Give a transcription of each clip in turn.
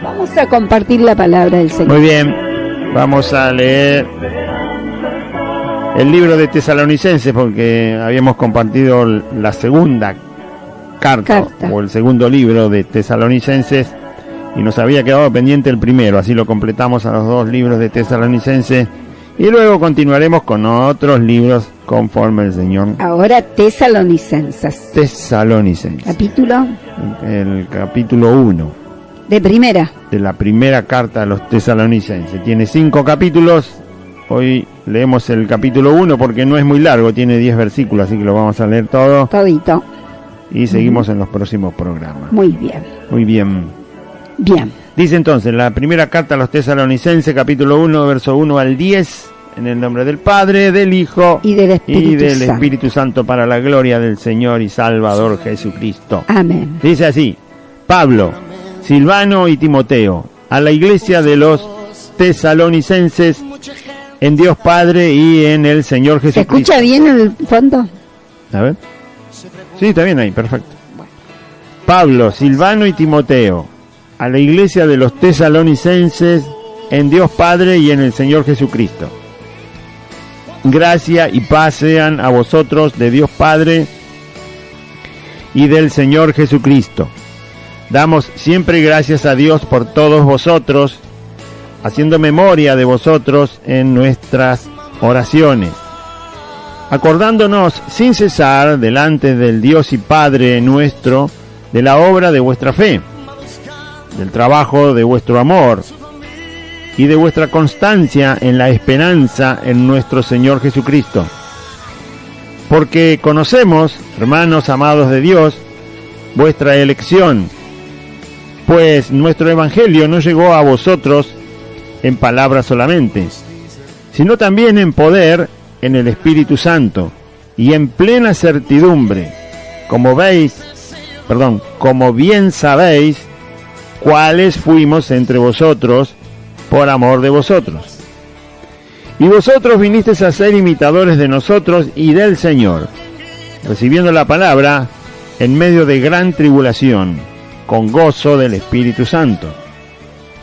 Vamos a compartir la palabra del Señor. Muy bien, vamos a leer el libro de Tesalonicenses, porque habíamos compartido la segunda carta o el segundo libro de Tesalonicenses y nos había quedado pendiente el primero, así lo completamos a los dos libros de Tesalonicenses y luego continuaremos con otros libros conforme el Señor. Ahora Tesalonicenses. Capítulo. El capítulo 1. De primera. De la primera carta a los Tesalonicenses. Tiene 5 capítulos. Hoy leemos el capítulo 1 porque no es muy largo, tiene 10 versículos, así que lo vamos a leer todo. Todito. Y seguimos en los próximos programas. Muy bien. Muy bien. Bien. Dice entonces, la primera carta a los Tesalonicenses, capítulo 1, verso 1 al 10, en el nombre del Padre, del Hijo y del Espíritu Santo, para la gloria del Señor y Salvador Jesucristo. Amén. Dice así: Pablo, Silvano y Timoteo, a la iglesia de los Tesalonicenses, en Dios Padre y en el Señor Jesucristo. ¿Se escucha bien en el fondo? A ver. Sí, está bien ahí, perfecto. Pablo, Silvano y Timoteo, a la iglesia de los Tesalonicenses, en Dios Padre y en el Señor Jesucristo. Gracia y paz sean a vosotros de Dios Padre y del Señor Jesucristo. Damos siempre gracias a Dios por todos vosotros, haciendo memoria de vosotros en nuestras oraciones, acordándonos sin cesar delante del Dios y Padre nuestro de la obra de vuestra fe, del trabajo de vuestro amor y de vuestra constancia en la esperanza en nuestro Señor Jesucristo. Porque conocemos, hermanos amados de Dios, vuestra elección, pues nuestro evangelio no llegó a vosotros en palabras solamente, sino también en poder, en el Espíritu Santo y en plena certidumbre, como bien sabéis, cuáles fuimos entre vosotros por amor de vosotros. Y vosotros vinisteis a ser imitadores de nosotros y del Señor, recibiendo la palabra en medio de gran tribulación, con gozo del Espíritu Santo,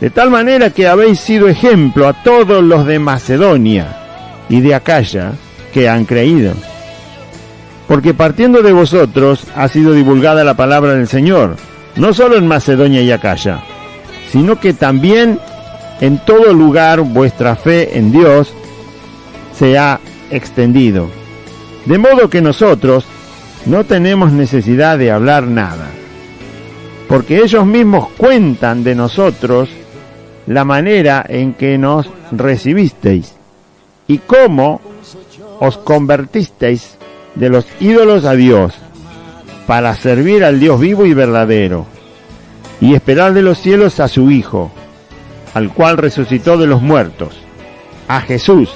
de tal manera que habéis sido ejemplo a todos los de Macedonia y de Acaya que han creído. Porque partiendo de vosotros ha sido divulgada la palabra del Señor, no solo en Macedonia y Acaya, sino que también en todo lugar vuestra fe en Dios se ha extendido. De modo que nosotros no tenemos necesidad de hablar nada, porque ellos mismos cuentan de nosotros la manera en que nos recibisteis y cómo os convertisteis de los ídolos a Dios, para servir al Dios vivo y verdadero, y esperar de los cielos a su Hijo, al cual resucitó de los muertos, a Jesús,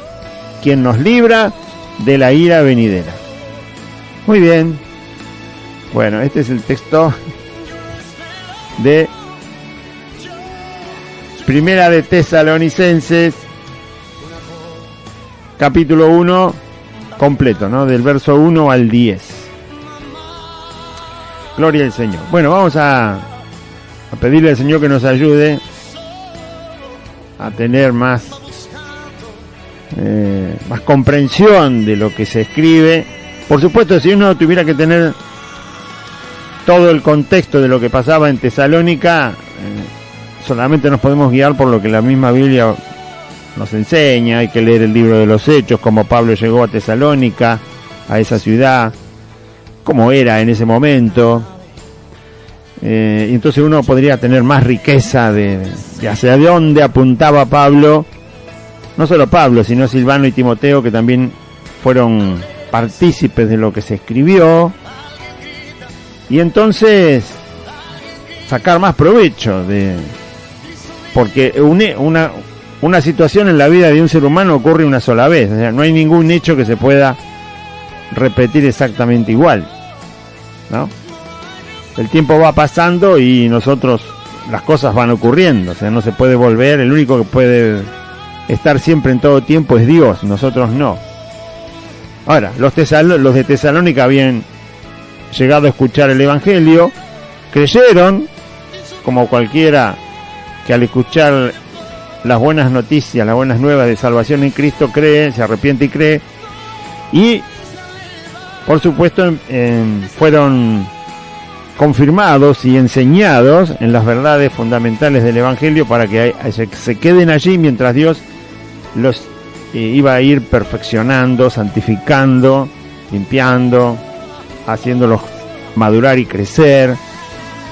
quien nos libra de la ira venidera. Muy bien. Bueno, este es el texto de Primera de Tesalonicenses, capítulo 1, completo, ¿no? Del verso 1 al 10. Gloria al Señor. Bueno, vamos a pedirle al Señor que nos ayude a tener más comprensión de lo que se escribe. Por supuesto, si uno tuviera que tener todo el contexto de lo que pasaba en Tesalónica, solamente nos podemos guiar por lo que la misma Biblia nos enseña. Hay que leer el libro de los Hechos, cómo Pablo llegó a Tesalónica, a esa ciudad, cómo era en ese momento. Y entonces uno podría tener más riqueza de hacia dónde apuntaba Pablo, no solo Pablo, sino Silvano y Timoteo, que también fueron partícipes de lo que se escribió, y entonces sacar más provecho porque una situación en la vida de un ser humano ocurre una sola vez, o sea, no hay ningún hecho que se pueda repetir exactamente igual, ¿no? El tiempo va pasando y las cosas van ocurriendo, o sea, no se puede volver. El único que puede estar siempre en todo tiempo es Dios, nosotros no. Ahora, los de Tesalónica habían llegado a escuchar el Evangelio, creyeron, como cualquiera que al escuchar las buenas noticias, las buenas nuevas de salvación en Cristo, cree, se arrepiente y cree, y por supuesto fueron confirmados y enseñados en las verdades fundamentales del Evangelio para que se queden allí mientras Dios los iba a ir perfeccionando, santificando, limpiando, haciéndolos madurar y crecer,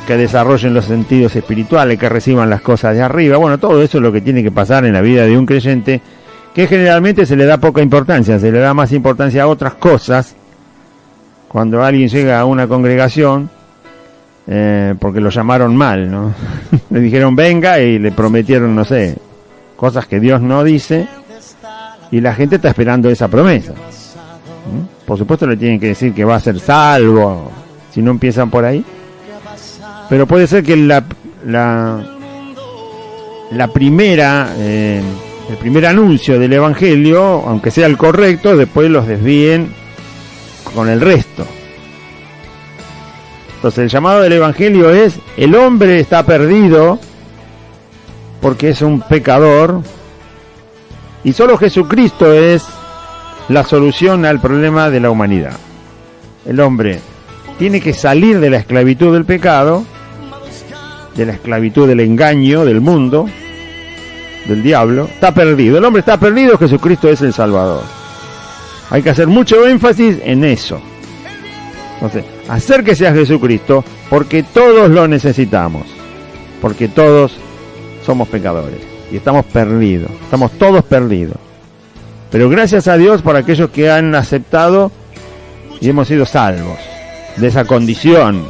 que desarrollen los sentidos espirituales, que reciban las cosas de arriba. Bueno, todo eso es lo que tiene que pasar en la vida de un creyente, que generalmente se le da poca importancia, se le da más importancia a otras cosas. Cuando alguien llega a una congregación, porque lo llamaron mal, ¿no? Le dijeron venga y le prometieron, no sé, cosas que Dios no dice, y la gente está esperando esa promesa. Por supuesto le tienen que decir que va a ser salvo, si no empiezan por ahí. Pero puede ser que la primera, el primer anuncio del Evangelio, aunque sea el correcto, después los desvíen con el resto. Entonces el llamado del Evangelio es: el hombre está perdido porque es un pecador, y solo Jesucristo es la solución al problema de la humanidad. El hombre tiene que salir de la esclavitud del pecado, de la esclavitud del engaño del mundo, del diablo. Está perdido, el hombre está perdido, Jesucristo es el Salvador. Hay que hacer mucho énfasis en eso. Entonces, acérquese a Jesucristo, porque todos lo necesitamos, porque todos somos pecadores y estamos perdidos, estamos todos perdidos. Pero gracias a Dios por aquellos que han aceptado y hemos sido salvos de esa condición.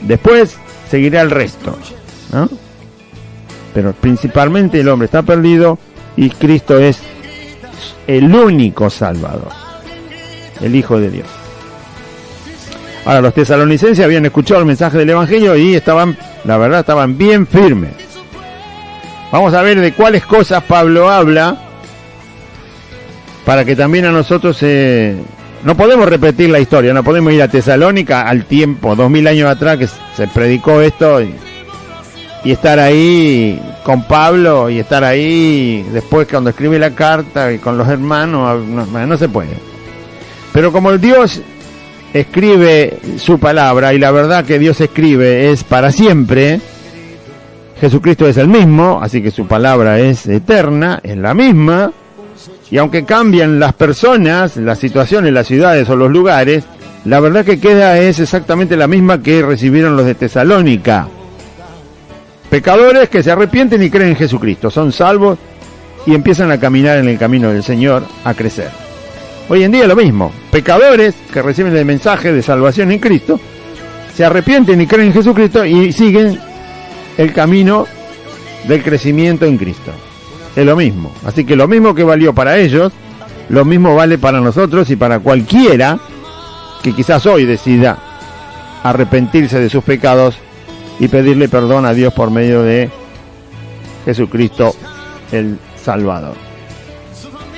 Después seguirá el resto, ¿no? Pero principalmente el hombre está perdido y Cristo es el único Salvador, el Hijo de Dios. Ahora, los tesalonicenses habían escuchado el mensaje del Evangelio y estaban, la verdad, estaban bien firmes. Vamos a ver de cuáles cosas Pablo habla, para que también a nosotros no podemos repetir la historia, no podemos ir a Tesalónica al tiempo, 2000 años atrás que se predicó esto, y estar ahí con Pablo, y estar ahí después cuando escribe la carta y con los hermanos, no se puede. Pero como Dios escribe su palabra, y la verdad que Dios escribe es para siempre, Jesucristo es el mismo, así que su palabra es eterna, es la misma, y aunque cambian las personas, las situaciones, las ciudades o los lugares, la verdad que queda es exactamente la misma que recibieron los de Tesalónica. Pecadores que se arrepienten y creen en Jesucristo, son salvos y empiezan a caminar en el camino del Señor, a crecer. Hoy en día lo mismo, pecadores que reciben el mensaje de salvación en Cristo, se arrepienten y creen en Jesucristo y siguen el camino del crecimiento en Cristo. Es lo mismo, así que lo mismo que valió para ellos, lo mismo vale para nosotros y para cualquiera que quizás hoy decida arrepentirse de sus pecados y pedirle perdón a Dios por medio de Jesucristo el Salvador.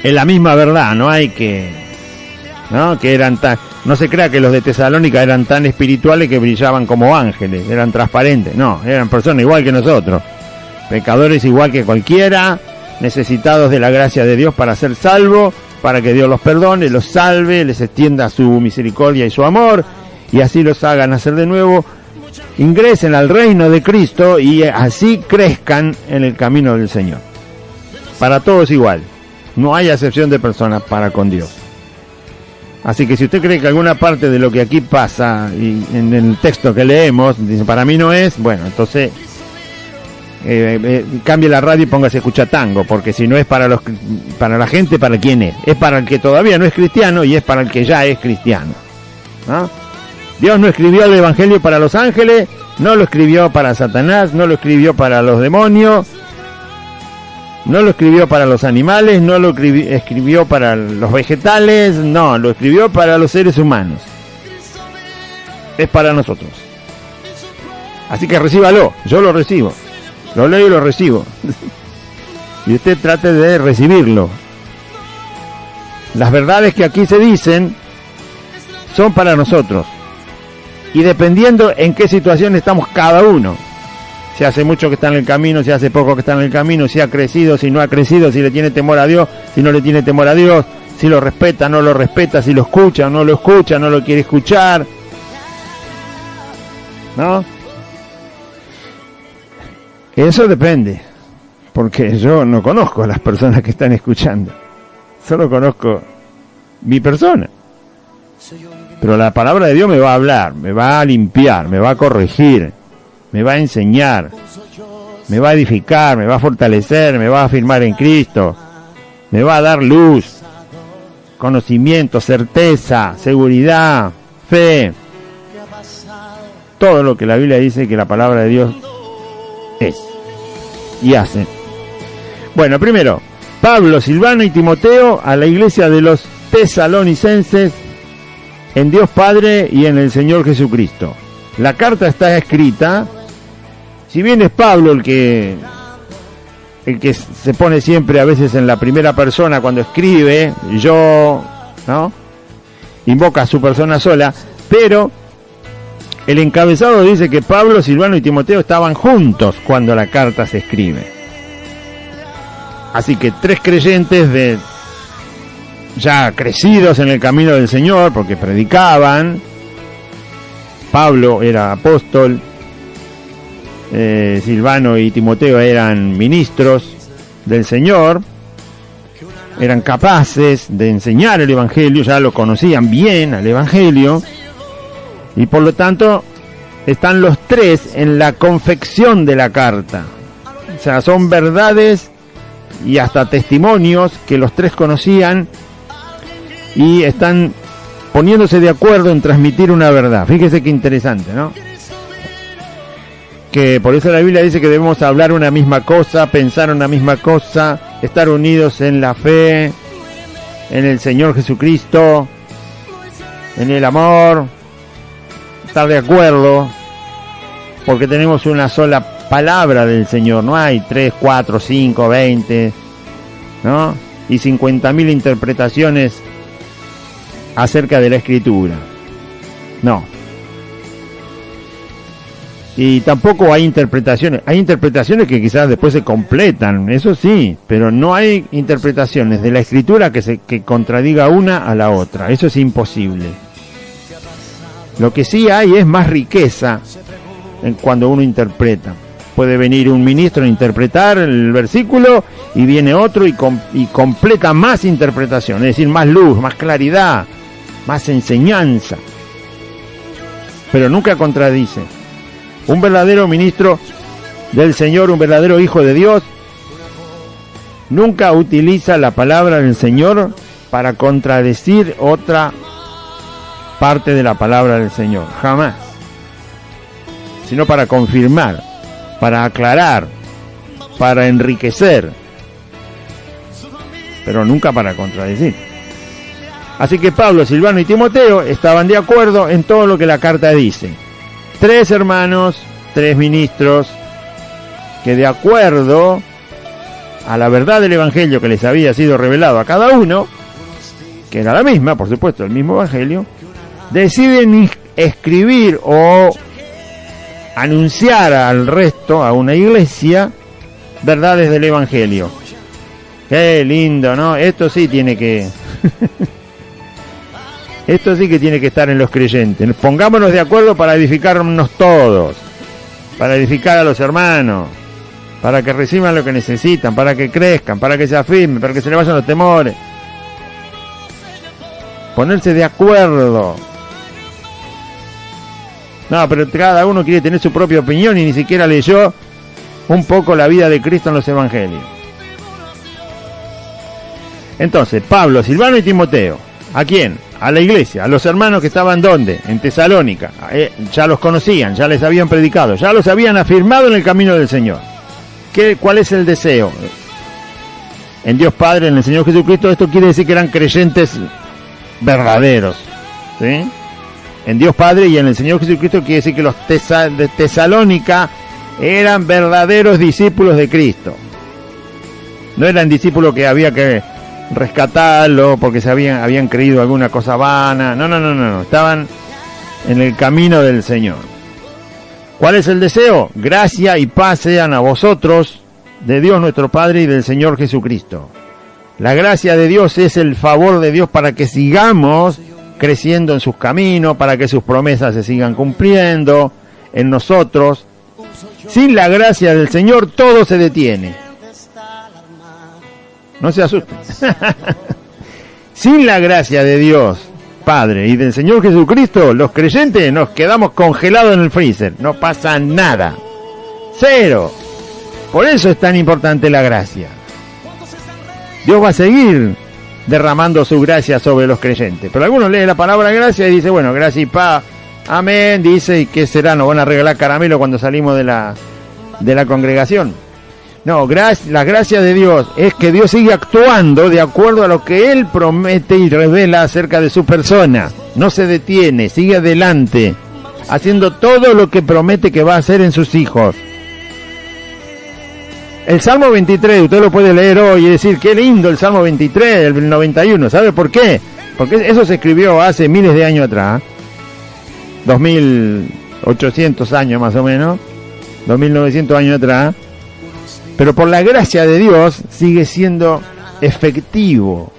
Es la misma verdad, no hay que, ¿no? Que eran tan, no se crea que los de Tesalónica eran tan espirituales que brillaban como ángeles, eran transparentes, no, eran personas igual que nosotros, pecadores igual que cualquiera, necesitados de la gracia de Dios para ser salvos, para que Dios los perdone, los salve, les extienda su misericordia y su amor, y así los haga nacer de nuevo, ingresen al reino de Cristo y así crezcan en el camino del Señor. Para todos igual, no hay acepción de personas para con Dios. Así que si usted cree que alguna parte de lo que aquí pasa y en el texto que leemos dice para mí no es, bueno, entonces cambie la radio y póngase a escuchar tango, porque si no es para la gente, ¿para quién es? Es para el que todavía no es cristiano y es para el que ya es cristiano, ¿no? Dios no escribió el Evangelio para los ángeles, no lo escribió para Satanás, no lo escribió para los demonios, no lo escribió para los animales, no lo escribió para los vegetales, no, lo escribió para los seres humanos. Es para nosotros. Así que recíbalo, yo lo recibo. Lo leo y lo recibo. Y usted trate de recibirlo. Las verdades que aquí se dicen son para nosotros. Y dependiendo en qué situación estamos cada uno. si hace mucho que está en el camino, si hace poco que está en el camino, si ha crecido, si no ha crecido, si le tiene temor a Dios, si no le tiene temor a Dios, si lo respeta, no lo respeta, si lo escucha o no lo escucha, no lo quiere escuchar, ¿no? Eso depende, porque yo no conozco a las personas que están escuchando, solo conozco mi persona. Pero la palabra de Dios me va a hablar, me va a limpiar, me va a corregir, me va a enseñar, me va a edificar, me va a fortalecer, me va a afirmar en Cristo, me va a dar luz, conocimiento, certeza, seguridad, fe, todo lo que la Biblia dice que la palabra de Dios es y hace. Bueno, primero, Pablo, Silvano y Timoteo a la iglesia de los tesalonicenses en Dios Padre y en el Señor Jesucristo. La carta está escrita, si bien es Pablo el que se pone siempre a veces en la primera persona cuando escribe, yo, ¿no? Invoca a su persona sola, pero el encabezado dice que Pablo, Silvano y Timoteo estaban juntos cuando la carta se escribe. Así que 3 creyentes ya crecidos en el camino del Señor, porque predicaban. Pablo era apóstol, Silvano y Timoteo eran ministros del Señor, eran capaces de enseñar el Evangelio, ya lo conocían bien al Evangelio, y por lo tanto están los 3 en la confección de la carta. O sea, son verdades y hasta testimonios que los 3 conocían y están poniéndose de acuerdo en transmitir una verdad. Fíjese qué interesante, ¿no? Que por eso la Biblia dice que debemos hablar una misma cosa, pensar una misma cosa, estar unidos en la fe, en el Señor Jesucristo, en el amor, estar de acuerdo, porque tenemos una sola palabra del Señor, no hay 3, 4, 5, 20, ¿no? Y 50.000 interpretaciones acerca de la Escritura. No. Y tampoco hay interpretaciones que quizás después se completan, eso sí, pero no hay interpretaciones de la Escritura que contradiga una a la otra, eso es imposible. Lo que sí hay es más riqueza cuando uno interpreta. Puede venir un ministro a interpretar el versículo y viene otro y completa más interpretación, es decir, más luz, más claridad, más enseñanza, pero nunca contradice. Un verdadero ministro del Señor, un verdadero hijo de Dios, nunca utiliza la palabra del Señor para contradecir otra parte de la palabra del Señor, jamás, sino para confirmar, para aclarar, para enriquecer, pero nunca para contradecir. Así que Pablo, Silvano y Timoteo estaban de acuerdo en todo lo que la carta dice. 3 hermanos, 3 ministros, que de acuerdo a la verdad del Evangelio que les había sido revelado a cada uno, que era la misma, por supuesto, el mismo Evangelio, deciden escribir o anunciar al resto, a una iglesia, verdades del Evangelio. Qué lindo, ¿no? Esto sí tiene que... Esto sí que tiene que estar en los creyentes. Pongámonos de acuerdo para edificarnos todos, para edificar a los hermanos, para que reciban lo que necesitan, para que crezcan, para que se afirmen, para que se le vayan los temores. Ponerse de acuerdo. No, pero cada uno quiere tener su propia opinión y ni siquiera leyó un poco la vida de Cristo en los evangelios. Entonces, Pablo, Silvano y Timoteo, ¿a quién? A la iglesia, a los hermanos que estaban ¿dónde? En Tesalónica. Ya los conocían, ya les habían predicado, ya los habían afirmado en el camino del Señor. ¿Cuál es el deseo? En Dios Padre, en el Señor Jesucristo. Esto quiere decir que eran creyentes verdaderos, ¿sí? En Dios Padre y en el Señor Jesucristo quiere decir que los de Tesalónica eran verdaderos discípulos de Cristo. No eran discípulos que había que rescatarlo porque habían creído alguna cosa vana. No, estaban en el camino del Señor. ¿Cuál es el deseo? Gracia y paz sean a vosotros, de Dios nuestro Padre y del Señor Jesucristo. La gracia de Dios es el favor de Dios para que sigamos creciendo en sus caminos, para que sus promesas se sigan cumpliendo en nosotros. Sin la gracia del Señor todo se detiene. No se asusten. Sin la gracia de Dios, Padre, y del Señor Jesucristo, los creyentes nos quedamos congelados en el freezer. No pasa nada. Cero. Por eso es tan importante la gracia. Dios va a seguir derramando su gracia sobre los creyentes. Pero algunos leen la palabra gracia y dicen, bueno, gracia y paz, amén, dice, ¿y qué será? ¿Nos van a regalar caramelo cuando salimos de la congregación? No, la gracia de Dios es que Dios sigue actuando de acuerdo a lo que Él promete y revela acerca de su persona. No se detiene, sigue adelante, haciendo todo lo que promete que va a hacer en sus hijos. El Salmo 23, usted lo puede leer hoy y decir, qué lindo el Salmo 23, el 91. ¿Sabe por qué? Porque eso se escribió hace miles de años atrás, 2800 años más o menos, 2900 años atrás, pero por la gracia de Dios sigue siendo efectivo.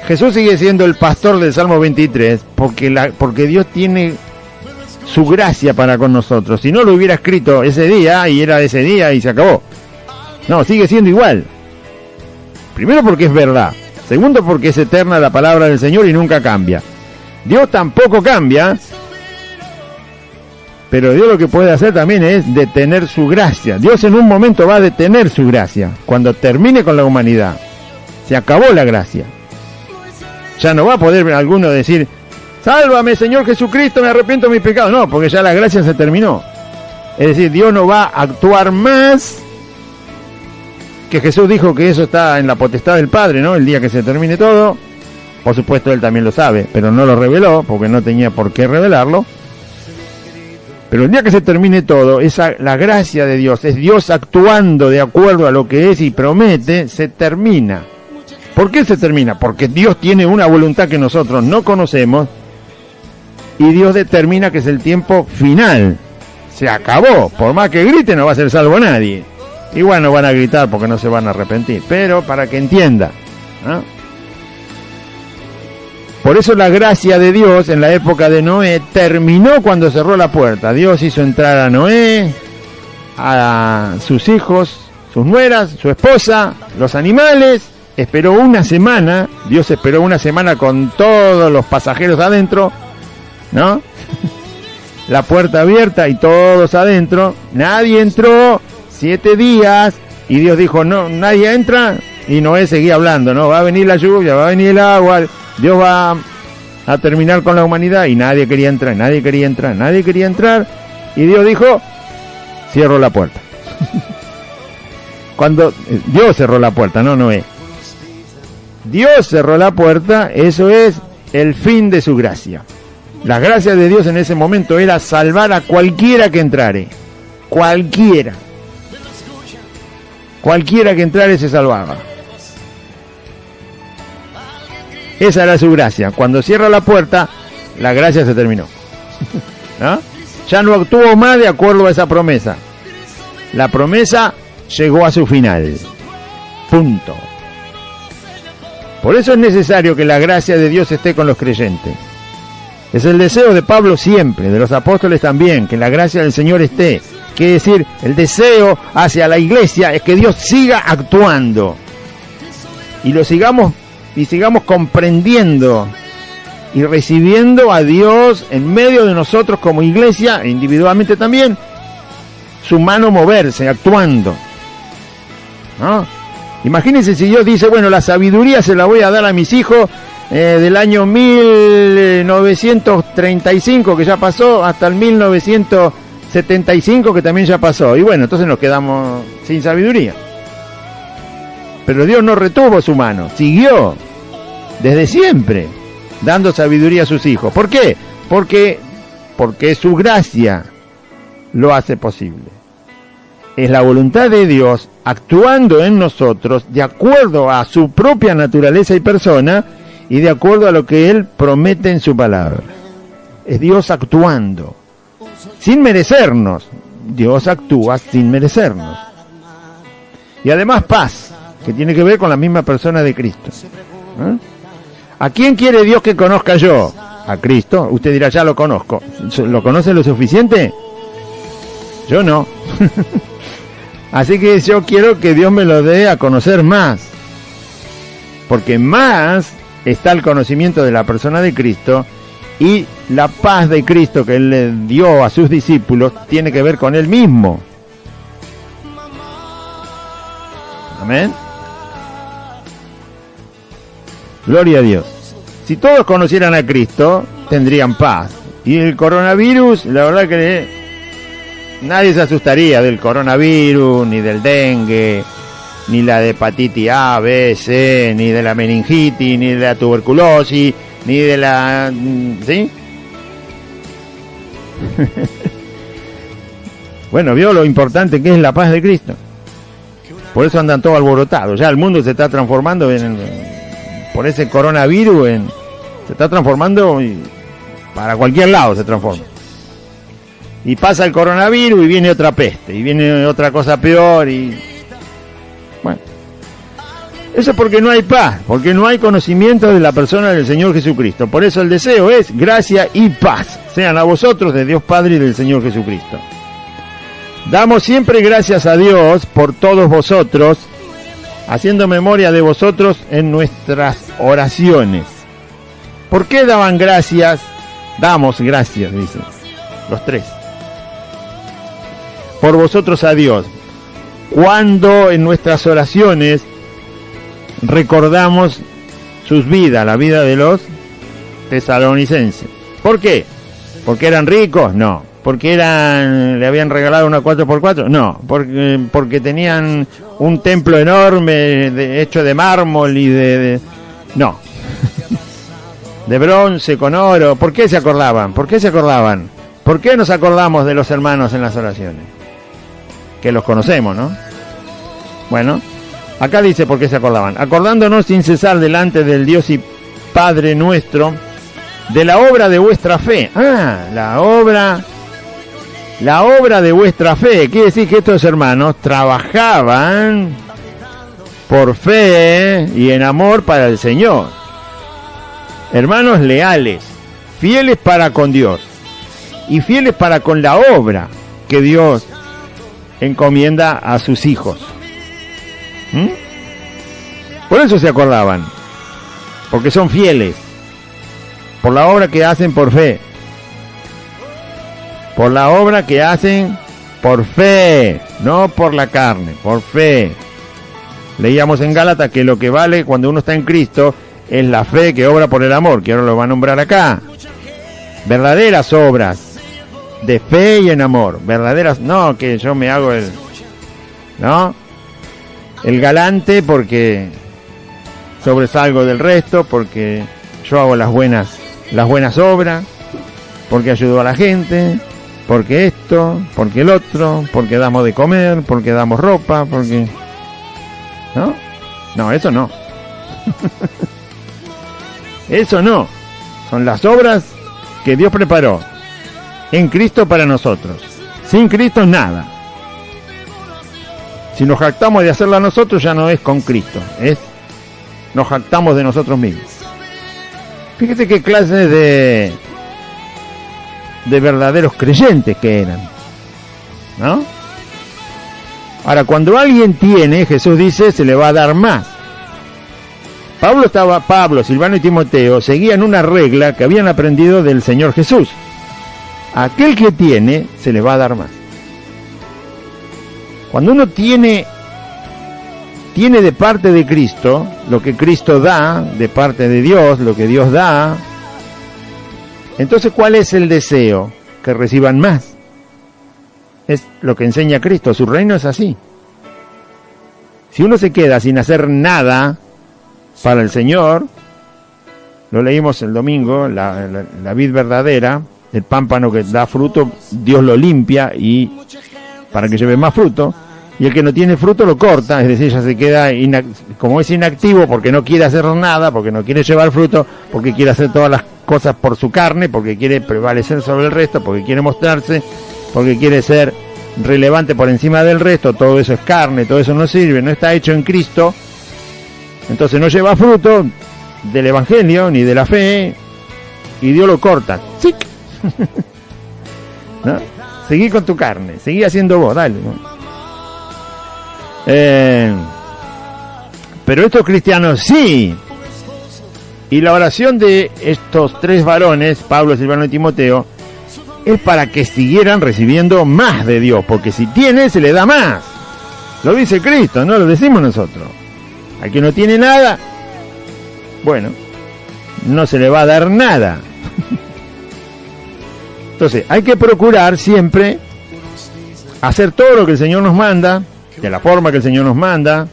Jesús sigue siendo el pastor del Salmo 23 porque Dios tiene su gracia para con nosotros. Si no lo hubiera escrito ese día y era ese día y se acabó. No, sigue siendo igual. Primero porque es verdad. Segundo porque es eterna la palabra del Señor y nunca cambia. Dios tampoco cambia, pero Dios lo que puede hacer también es detener su gracia. Dios en un momento va a detener su gracia. Cuando termine con la humanidad, se acabó la gracia. Ya no va a poder alguno decir, sálvame Señor Jesucristo, me arrepiento de mis pecados. No, porque ya la gracia se terminó. Es decir, Dios no va a actuar más, que Jesús dijo que eso está en la potestad del Padre, ¿no? El día que se termine todo. Por supuesto Él también lo sabe, pero no lo reveló, porque no tenía por qué revelarlo. Pero el día que se termine todo, la gracia de Dios, es Dios actuando de acuerdo a lo que es y promete, se termina. ¿Por qué se termina? Porque Dios tiene una voluntad que nosotros no conocemos y Dios determina que es el tiempo final. Se acabó. Por más que grite no va a ser salvo nadie. Igual no van a gritar porque no se van a arrepentir, pero para que entienda, ¿no? Por eso la gracia de Dios en la época de Noé terminó cuando cerró la puerta. Dios hizo entrar a Noé, a sus hijos, sus nueras, su esposa, los animales. Esperó una semana. Dios esperó una semana con todos los pasajeros adentro, ¿no? La puerta abierta y todos adentro. Nadie entró. 7 días. Y Dios dijo, no, nadie entra. Y Noé seguía hablando, ¿no? Va a venir la lluvia, va a venir el agua. Dios va a terminar con la humanidad y nadie quería entrar, nadie quería entrar, nadie quería entrar. Y Dios dijo, cierro la puerta. Cuando Dios cerró la puerta, no Noé. Dios cerró la puerta, eso es el fin de su gracia. La gracia de Dios en ese momento era salvar a cualquiera que entrare. Cualquiera. Cualquiera que entrare se salvaba. Esa era su gracia. Cuando cierra la puerta, la gracia se terminó. ¿No? Ya no actuó más de acuerdo a esa promesa. La promesa llegó a su final. Punto. Por eso es necesario que la gracia de Dios esté con los creyentes. Es el deseo de Pablo siempre, de los apóstoles también, que la gracia del Señor esté. Quiere decir, el deseo hacia la iglesia es que Dios siga actuando. Y sigamos comprendiendo y recibiendo a Dios en medio de nosotros como iglesia, e individualmente también, su mano moverse, actuando, ¿no? Imagínense si Dios dice, bueno, la sabiduría se la voy a dar a mis hijos del año 1935, que ya pasó, hasta el 1975, que también ya pasó, y bueno, entonces nos quedamos sin sabiduría. Pero Dios no retuvo su mano, siguió desde siempre dando sabiduría a sus hijos. ¿Por qué? Porque su gracia lo hace posible. Es la voluntad de Dios actuando en nosotros de acuerdo a su propia naturaleza y persona y de acuerdo a lo que Él promete en su palabra. Es Dios actuando. sin merecernos. Dios actúa sin merecernos. Y además paz, que tiene que ver con la misma persona de Cristo. ¿A quién quiere Dios que conozca yo? A Cristo. Usted dirá, ya lo conozco. ¿Lo conoce lo suficiente? Yo no. Así que yo quiero que Dios me lo dé a conocer más. Porque más está el conocimiento de la persona de Cristo, y la paz de Cristo que Él le dio a sus discípulos tiene que ver con Él mismo. Amén. Gloria a Dios. Si todos conocieran a Cristo, tendrían paz. Y el coronavirus, la verdad que nadie se asustaría del coronavirus, ni del dengue, ni la de hepatitis A, B, C, ni de la meningitis, ni de la tuberculosis, ni de la... ¿sí? Bueno, vio lo importante que es la paz de Cristo. Por eso andan todos alborotados. Ya el mundo se está transformando por ese coronavirus, se está transformando para cualquier lado se transforma. Y pasa el coronavirus y viene otra peste, y viene otra cosa peor, y bueno, eso es porque no hay paz, porque no hay conocimiento de la persona del Señor Jesucristo. Por eso el deseo es gracia y paz sean a vosotros de Dios Padre y del Señor Jesucristo. Damos siempre gracias a Dios por todos vosotros, haciendo memoria de vosotros en nuestras oraciones. ¿Por qué daban gracias? Damos gracias, dicen los tres. Por vosotros a Dios. Cuando en nuestras oraciones recordamos sus vidas, la vida de los tesalonicenses. ¿Por qué? ¿Porque eran ricos? No. ¿Porque le habían regalado una 4x4? No. ¿Porque tenían un templo enorme hecho de mármol y no. De bronce con oro. ¿Por qué se acordaban? ¿Por qué se acordaban? ¿Por qué nos acordamos de los hermanos en las oraciones? Que los conocemos, ¿no? Bueno, acá dice por qué se acordaban. Acordándonos sin cesar delante del Dios y Padre nuestro de la obra de vuestra fe. La obra de vuestra fe. Quiere decir que estos hermanos trabajaban por fe y en amor para el Señor. Hermanos leales, fieles para con Dios y fieles para con la obra que Dios encomienda a sus hijos. Por eso se acordaban, porque son fieles por la obra que hacen por fe, por la obra que hacen por fe, no por la carne, por fe. Leíamos en Gálatas que lo que vale cuando uno está en Cristo es la fe que obra por el amor, que ahora lo va a nombrar acá. Verdaderas obras de fe y en amor, verdaderas, no que yo me hago el galante porque sobresalgo del resto, porque yo hago las buenas obras, porque ayudo a la gente, porque esto, porque el otro, porque damos de comer, porque damos ropa, porque... No, eso no. Eso no. Son las obras que Dios preparó en Cristo para nosotros. Sin Cristo nada. Si nos jactamos de hacerla nosotros, ya no es con Cristo, nos jactamos de nosotros mismos. Fíjese qué clase de verdaderos creyentes que eran, ¿no? Ahora, cuando alguien tiene, Jesús dice, se le va a dar más. Pablo, Silvano y Timoteo seguían una regla que habían aprendido del Señor Jesús. Aquel que tiene, se le va a dar más. Cuando uno tiene de parte de Cristo, lo que Cristo da, de parte de Dios, lo que Dios da, entonces ¿cuál es el deseo? Que reciban más. Es lo que enseña Cristo, su reino es así. Si uno se queda sin hacer nada para el Señor, lo leímos el domingo, la vid verdadera, el pámpano que da fruto, Dios lo limpia y para que lleve más fruto, y el que no tiene fruto lo corta, es decir, ya se queda como es inactivo porque no quiere hacer nada, porque no quiere llevar fruto, porque quiere hacer todas las cosas por su carne, porque quiere prevalecer sobre el resto, porque quiere mostrarse, porque quiere ser relevante por encima del resto. Todo eso es carne, todo eso no sirve, no está hecho en Cristo. Entonces no lleva fruto del Evangelio ni de la fe, y Dios lo corta. ¡Sic! ¿No? Seguí con tu carne, seguí haciendo vos, dale, ¿no? Pero estos cristianos sí. Y la oración de estos tres varones, Pablo, Silvano y Timoteo, es para que siguieran recibiendo más de Dios, porque si tiene, se le da más. Lo dice Cristo, no lo decimos nosotros. Al que no tiene nada, bueno, no se le va a dar nada. Entonces, hay que procurar siempre hacer todo lo que el Señor nos manda, de la forma que el Señor nos manda,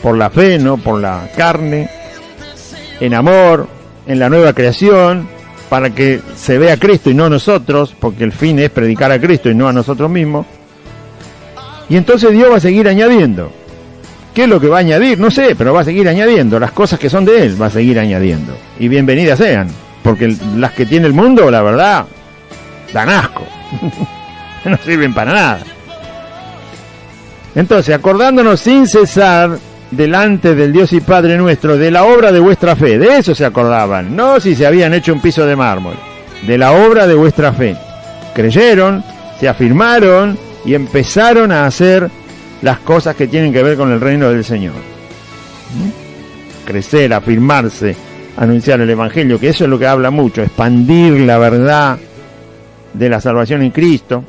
por la fe, no por la carne, en amor, en la nueva creación, para que se vea a Cristo y no a nosotros, porque el fin es predicar a Cristo y no a nosotros mismos. Y entonces Dios va a seguir añadiendo. ¿Qué es lo que va a añadir? No sé, pero va a seguir añadiendo. Las cosas que son de Él va a seguir añadiendo. Y bienvenidas sean, porque las que tiene el mundo, la verdad, dan asco. No sirven para nada. Entonces, acordándonos sin cesar delante del Dios y Padre nuestro de la obra de vuestra fe, de eso se acordaban, no si se habían hecho un piso de mármol, de la obra de vuestra fe. Creyeron, se afirmaron y empezaron a hacer las cosas que tienen que ver con el reino del Señor. Crecer, afirmarse, anunciar el Evangelio, que eso es lo que habla mucho, expandir la verdad de la salvación en Cristo,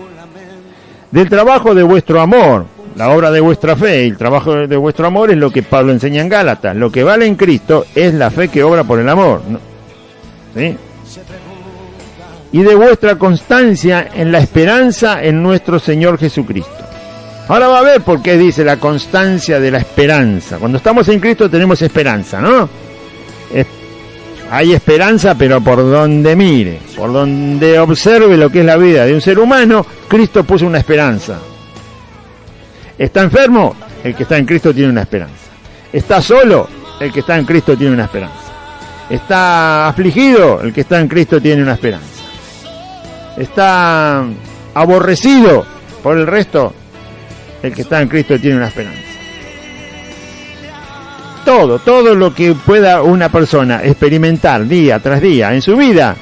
del trabajo de vuestro amor, la obra de vuestra fe y el trabajo de vuestro amor es lo que Pablo enseña en Gálatas. Lo que vale en Cristo es la fe que obra por el amor, ¿no? ¿Sí? Y de vuestra constancia en la esperanza en nuestro Señor Jesucristo. Ahora va a ver por qué dice la constancia de la esperanza. Cuando estamos en Cristo tenemos esperanza, ¿no? Hay esperanza, pero por donde mire, por donde observe lo que es la vida de un ser humano, Cristo puso una esperanza. ¿Está enfermo? El que está en Cristo tiene una esperanza. ¿Está solo? El que está en Cristo tiene una esperanza. ¿Está afligido? El que está en Cristo tiene una esperanza. ¿Está aborrecido por el resto? El que está en Cristo tiene una esperanza. Todo lo que pueda una persona experimentar día tras día en su vida,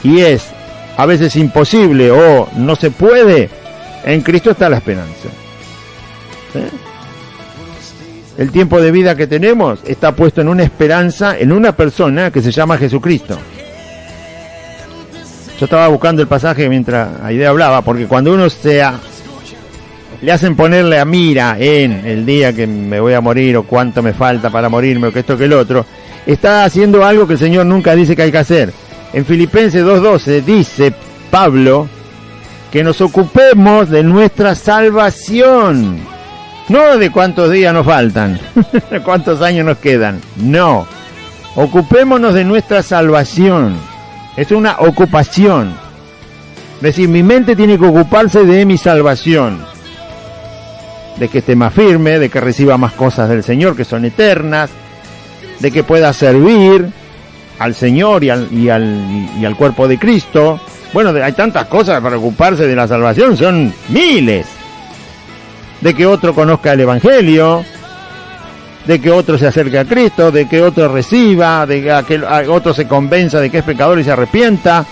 y es a veces imposible o no se puede, en Cristo está la esperanza. El tiempo de vida que tenemos está puesto en una esperanza, en una persona que se llama Jesucristo. Yo estaba buscando el pasaje mientras Aide hablaba, porque cuando uno le hacen ponerle a mira en el día que me voy a morir, o cuánto me falta para morirme, o que esto que el otro, está haciendo algo que el Señor nunca dice que hay que hacer. En Filipenses 2:12 dice Pablo que nos ocupemos de nuestra salvación. No de cuántos días nos faltan, cuántos años nos quedan. No, ocupémonos de nuestra salvación. Es una ocupación. Es decir, mi mente tiene que ocuparse de mi salvación, de que esté más firme, de que reciba más cosas del Señor que son eternas, de que pueda servir al Señor y al cuerpo de Cristo. Bueno, hay tantas cosas para ocuparse de la salvación, son miles. De que otro conozca el Evangelio, de que otro se acerque a Cristo, de que otro reciba, de que otro se convenza de que es pecador y se arrepienta.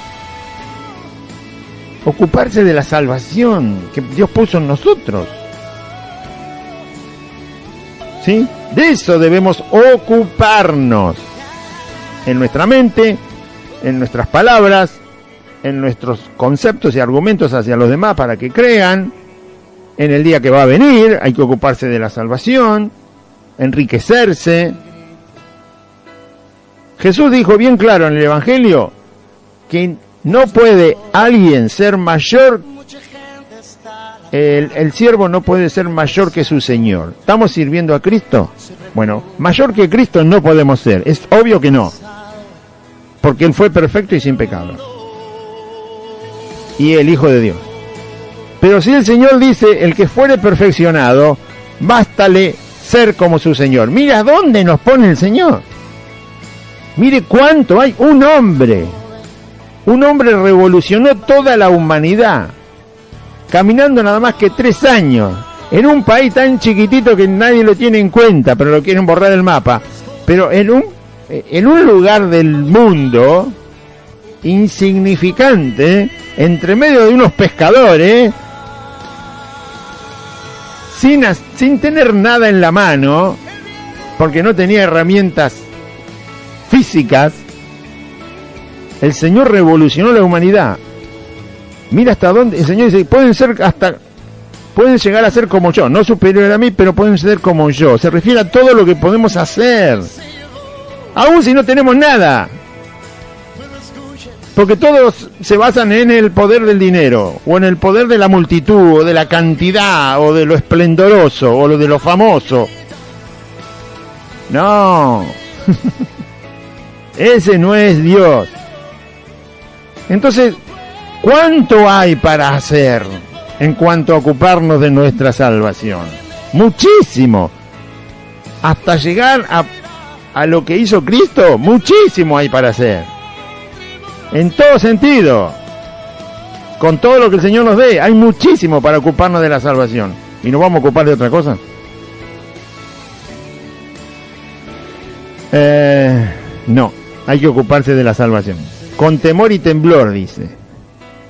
Ocuparse de la salvación que Dios puso en nosotros. ¿Sí? De eso debemos ocuparnos. En nuestra mente, en nuestras palabras, en nuestros conceptos y argumentos hacia los demás para que crean. En el día que va a venir hay que ocuparse de la salvación, enriquecerse. Jesús dijo bien claro en el Evangelio que no puede alguien ser mayor, el siervo no puede ser mayor que su Señor. ¿Estamos sirviendo a Cristo? Bueno, mayor que Cristo no podemos ser, es obvio que no, porque Él fue perfecto y sin pecado, y el Hijo de Dios. Pero si el Señor dice, el que fuere perfeccionado, bástale ser como su Señor. Mira dónde nos pone el Señor. Mire cuánto hay. Un hombre revolucionó toda la humanidad, caminando nada más que 3 años, en un país tan chiquitito que nadie lo tiene en cuenta, pero lo quieren borrar del mapa, pero en un lugar del mundo insignificante, entre medio de unos pescadores, sin tener nada en la mano, porque no tenía herramientas físicas, el Señor revolucionó la humanidad. Mira hasta dónde el Señor dice, pueden llegar a ser como yo, no superior a mí, pero pueden ser como yo. Se refiere a todo lo que podemos hacer, aun si no tenemos nada, porque todos se basan en el poder del dinero, o en el poder de la multitud, o de la cantidad, o de lo esplendoroso, o de lo famoso. No. Ese no es Dios. Entonces, ¿cuánto hay para hacer en cuanto a ocuparnos de nuestra salvación? Muchísimo. Hasta llegar a lo que hizo Cristo, muchísimo hay para hacer. En todo sentido. Con todo lo que el Señor nos dé, hay muchísimo para ocuparnos de la salvación. ¿Y nos vamos a ocupar de otra cosa? No, hay que ocuparse de la salvación. Con temor y temblor, dice.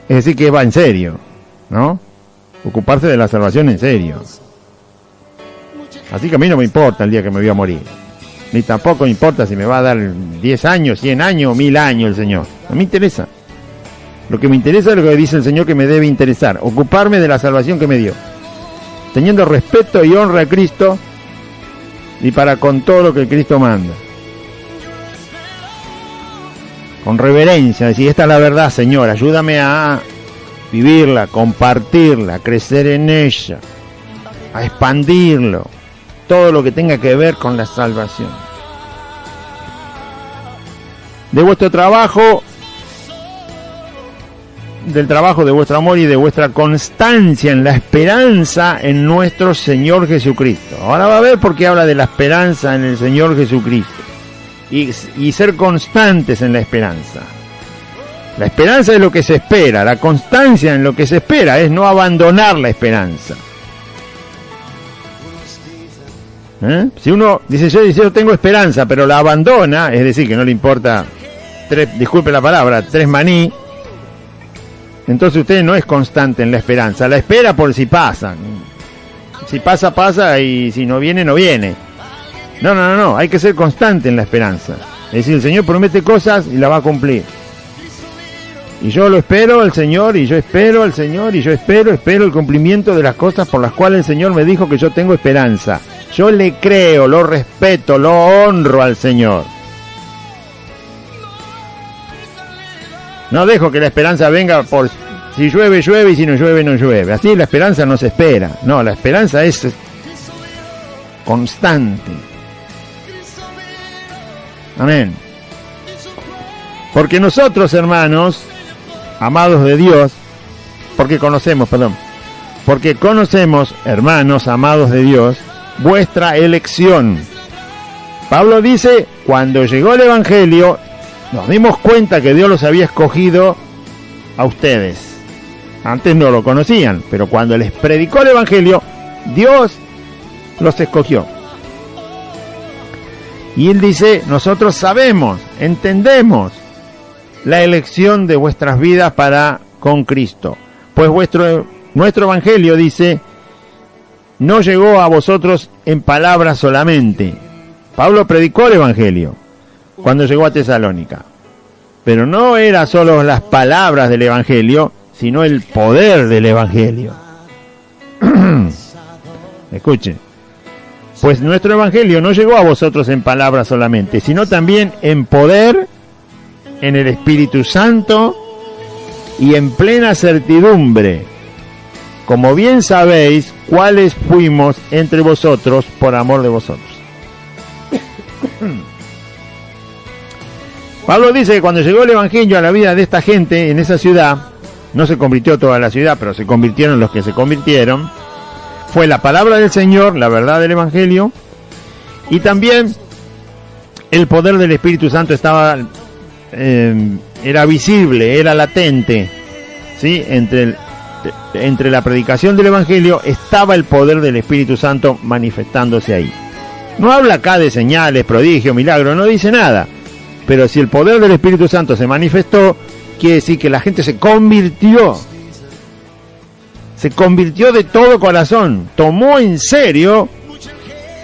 Es decir, que va en serio, ¿no? Ocuparse de la salvación en serio. Así que a mí no me importa el día que me voy a morir. Ni tampoco me importa si me va a dar 10 años, 100 años, 1000 años el Señor. No me interesa. Lo que me interesa es lo que dice el Señor que me debe interesar. Ocuparme de la salvación que me dio. Teniendo respeto y honra a Cristo y para con todo lo que Cristo manda. Con reverencia, decir, esta es la verdad, Señor, ayúdame a vivirla, compartirla, crecer en ella, a expandirlo, todo lo que tenga que ver con la salvación. De vuestro trabajo, del trabajo de vuestro amor y de vuestra constancia en la esperanza en nuestro Señor Jesucristo. Ahora va a ver por qué habla de la esperanza en el Señor Jesucristo. Y ser constantes en la esperanza. La esperanza es lo que se espera, la constancia en lo que se espera es no abandonar la esperanza. Si uno dice yo tengo esperanza, pero la abandona, es decir, que no le importa, disculpe la palabra, 3 maní, entonces usted no es constante en la esperanza, la espera por si pasa. Si pasa, pasa, y si no viene, no viene. No, hay que ser constante en la esperanza. Es decir, el Señor promete cosas y la va a cumplir. Y yo lo espero al Señor, y yo espero al Señor, y yo espero el cumplimiento de las cosas por las cuales el Señor me dijo que yo tengo esperanza. Yo le creo, lo respeto, lo honro al Señor. No dejo que la esperanza venga por si llueve, llueve, y si no llueve, no llueve. Así la esperanza no se espera. No, la esperanza es constante. Amén. Porque nosotros, hermanos, amados de Dios, porque conocemos, hermanos, amados de Dios, vuestra elección. Pablo dice, cuando llegó el Evangelio, nos dimos cuenta que Dios los había escogido a ustedes. Antes no lo conocían, pero cuando les predicó el Evangelio, Dios los escogió. Y él dice, nosotros sabemos, entendemos la elección de vuestras vidas para con Cristo. Pues nuestro Evangelio, dice, no llegó a vosotros en palabras solamente. Pablo predicó el Evangelio cuando llegó a Tesalónica. Pero no era solo las palabras del Evangelio, sino el poder del Evangelio. Escuchen. Pues nuestro Evangelio no llegó a vosotros en palabras solamente, sino también en poder, en el Espíritu Santo y en plena certidumbre, como bien sabéis cuáles fuimos entre vosotros por amor de vosotros. Pablo dice que cuando llegó el Evangelio a la vida de esta gente en esa ciudad, no se convirtió toda la ciudad, pero se convirtieron los que se convirtieron, fue la palabra del Señor, la verdad del Evangelio, y también el poder del Espíritu Santo estaba, era visible, era latente, ¿sí? Entre la predicación del Evangelio estaba el poder del Espíritu Santo manifestándose ahí. No habla acá de señales, prodigios, milagros, no dice nada. Pero si el poder del Espíritu Santo se manifestó, quiere decir que la gente se convirtió de todo corazón, tomó en serio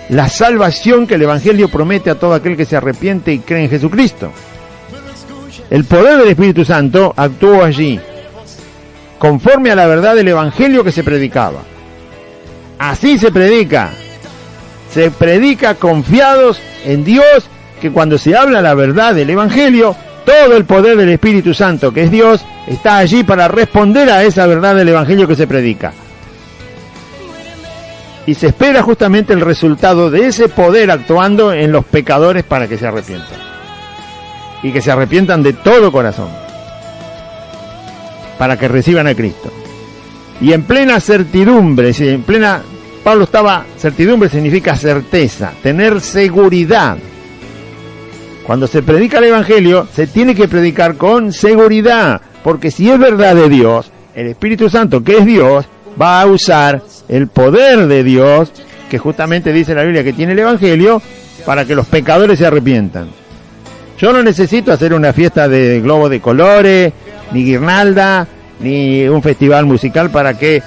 la salvación que el Evangelio promete a todo aquel que se arrepiente y cree en Jesucristo. El poder del Espíritu Santo actuó allí, conforme a la verdad del Evangelio que se predicaba. Así se predica confiados en Dios, que cuando se habla la verdad del Evangelio, todo el poder del Espíritu Santo, que es Dios, está allí para responder a esa verdad del Evangelio que se predica. Y se espera justamente el resultado de ese poder actuando en los pecadores para que se arrepientan. Y que se arrepientan de todo corazón. Para que reciban a Cristo. Y en plena certidumbre, certidumbre significa certeza, tener seguridad. Cuando se predica el Evangelio, se tiene que predicar con seguridad, porque si es verdad de Dios, el Espíritu Santo, que es Dios, va a usar el poder de Dios, que justamente dice la Biblia que tiene el Evangelio, para que los pecadores se arrepientan. Yo no necesito hacer una fiesta de globo de colores, ni guirnalda, ni un festival musical para que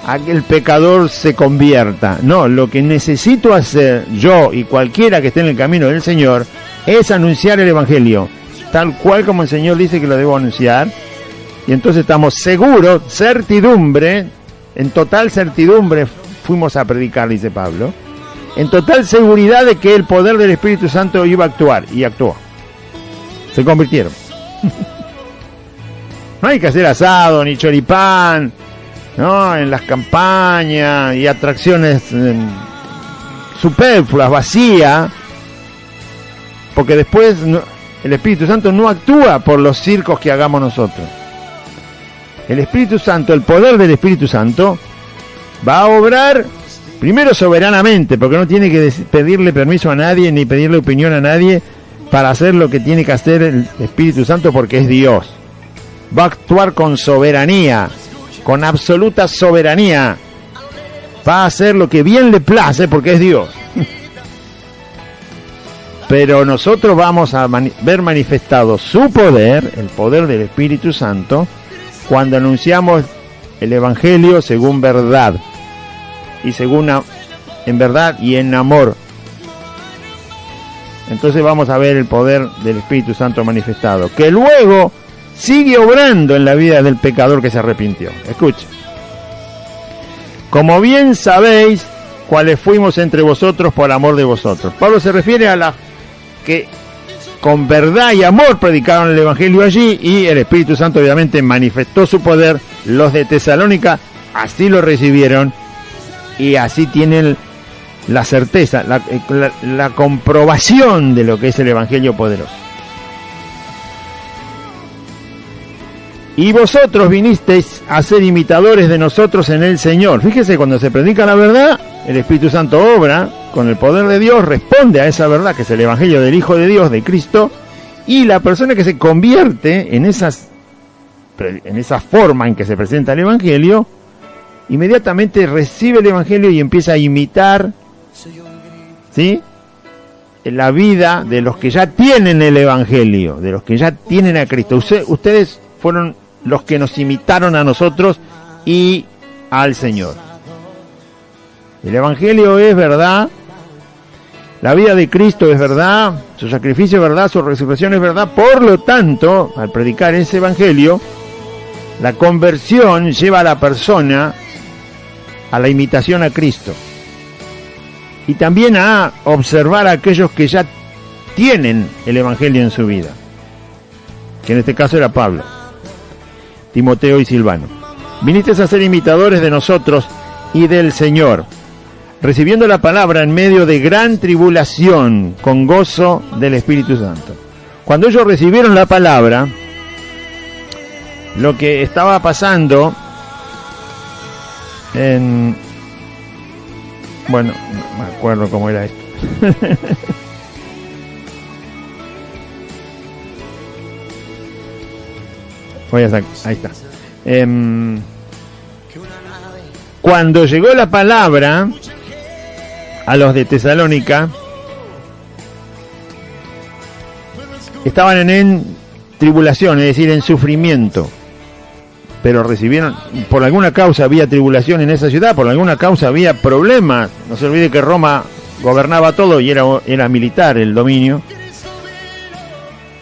aquel pecador se convierta. No, lo que necesito hacer yo y cualquiera que esté en el camino del Señor es anunciar el Evangelio, tal cual como el Señor dice que lo debo anunciar. Y entonces estamos seguros, certidumbre, en total certidumbre fuimos a predicar, dice Pablo, en total seguridad de que el poder del Espíritu Santo iba a actuar, y actuó. Se convirtieron. No hay que hacer asado, ni choripán, ¿no? En las campañas y atracciones superfluas, vacías, porque después el Espíritu Santo no actúa por los circos que hagamos nosotros. El Espíritu Santo, el poder del Espíritu Santo, va a obrar primero soberanamente, porque no tiene que pedirle permiso a nadie, ni pedirle opinión a nadie para hacer lo que tiene que hacer el Espíritu Santo, porque es Dios. Va a actuar con soberanía, con absoluta soberanía. Va a hacer lo que bien le place, porque es Dios. Pero nosotros vamos a ver manifestado su poder, el poder del Espíritu Santo, cuando anunciamos el Evangelio según verdad, y en verdad y en amor. Entonces vamos a ver el poder del Espíritu Santo manifestado, que luego sigue obrando en la vida del pecador que se arrepintió. Escuche. Como bien sabéis, cuáles fuimos entre vosotros por amor de vosotros. Pablo se refiere a la que con verdad y amor predicaron el Evangelio allí, y el Espíritu Santo obviamente manifestó su poder. Los de Tesalónica así lo recibieron, y así tienen la certeza, la comprobación de lo que es el Evangelio poderoso. Y vosotros vinisteis a ser imitadores de nosotros en el Señor. Fíjese, cuando se predica la verdad, el Espíritu Santo obra con el poder de Dios, responde a esa verdad que es el Evangelio del Hijo de Dios, de Cristo, y la persona que se convierte en esa forma en que se presenta el Evangelio, inmediatamente recibe el Evangelio y empieza a imitar, ¿sí?, la vida de los que ya tienen el Evangelio, de los que ya tienen a Cristo. Ustedes fueron los que nos imitaron a nosotros y al Señor. El Evangelio es verdad, la vida de Cristo es verdad, su sacrificio es verdad, su resurrección es verdad. Por lo tanto, al predicar ese Evangelio, la conversión lleva a la persona a la imitación a Cristo, y también a observar a aquellos que ya tienen el Evangelio en su vida, que en este caso era Pablo, Timoteo y Silvano. Vinisteis a ser imitadores de nosotros y del Señor, recibiendo la palabra en medio de gran tribulación, con gozo del Espíritu Santo. Cuando ellos recibieron la palabra, lo que estaba pasando bueno, no me acuerdo cómo era esto. Ahí está. Cuando llegó la palabra a los de Tesalónica, estaban en tribulación, es decir, en sufrimiento. Pero recibieron, por alguna causa había tribulación en esa ciudad, por alguna causa había problemas. No se olvide que Roma gobernaba todo y era militar el dominio.